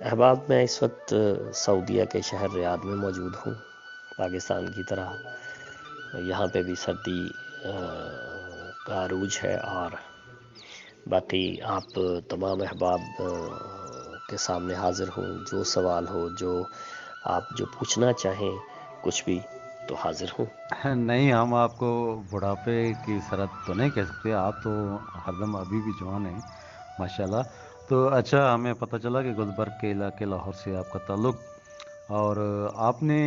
احباب، میں اس وقت سعودیہ کے شہر ریاض میں موجود ہوں۔ پاکستان کی طرح یہاں پہ بھی سردی کا عروج ہے، اور باقی آپ تمام احباب کے سامنے حاضر ہوں۔ جو سوال ہو، جو آپ جو پوچھنا چاہیں کچھ بھی، تو حاضر ہوں۔ نہیں، ہم آپ کو بڑھاپے کی سرحد تو نہیں کہہ سکتے، آپ تو ہر دم ابھی بھی جوان ہیں ماشاءاللہ۔ تو اچھا، ہمیں پتہ چلا کہ گلبرگ کے علاقے لاہور سے آپ کا تعلق، اور آپ نے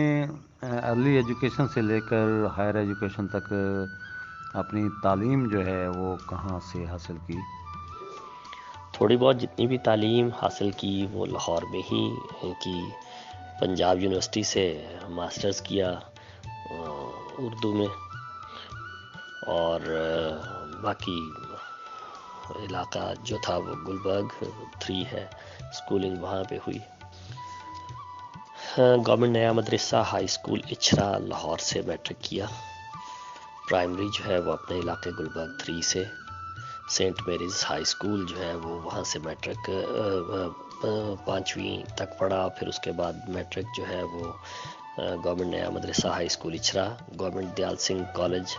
ارلی ایجوکیشن سے لے کر ہائر ایجوکیشن تک اپنی تعلیم جو ہے وہ کہاں سے حاصل کی؟ تھوڑی بہت جتنی بھی تعلیم حاصل کی وہ لاہور میں ہی کی۔ پنجاب یونیورسٹی سے ماسٹرز کیا اردو میں، اور باقی علاقہ جو تھا وہ گلبرگ 3 ہے، سکولنگ وہاں پہ ہوئی۔ Government Naya Madrasa high school Ichhra Lahore سے میٹرک کیا۔ پرائمری جو ہے وہ اپنے علاقے گلبرگ 3 سے، سینٹ میریز ہائی اسکول جو ہے وہ وہاں سے میٹرک 5ویں تک پڑھا۔ پھر اس کے بعد میٹرک جو ہے وہ government Naya Madrasa high school Ichhra, government Dayal Singh college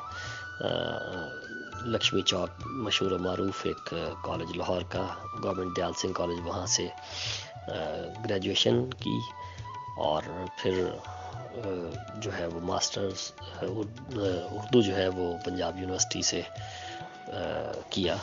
Lakshmi Chowk, مشہور و معروف ایک کالج لاہور کا، گورنمنٹ دیال سنگھ کالج، وہاں سے گریجویشن کی، اور پھر جو ہے وہ ماسٹرز اردو جو ہے وہ پنجاب یونیورسٹی سے کیا۔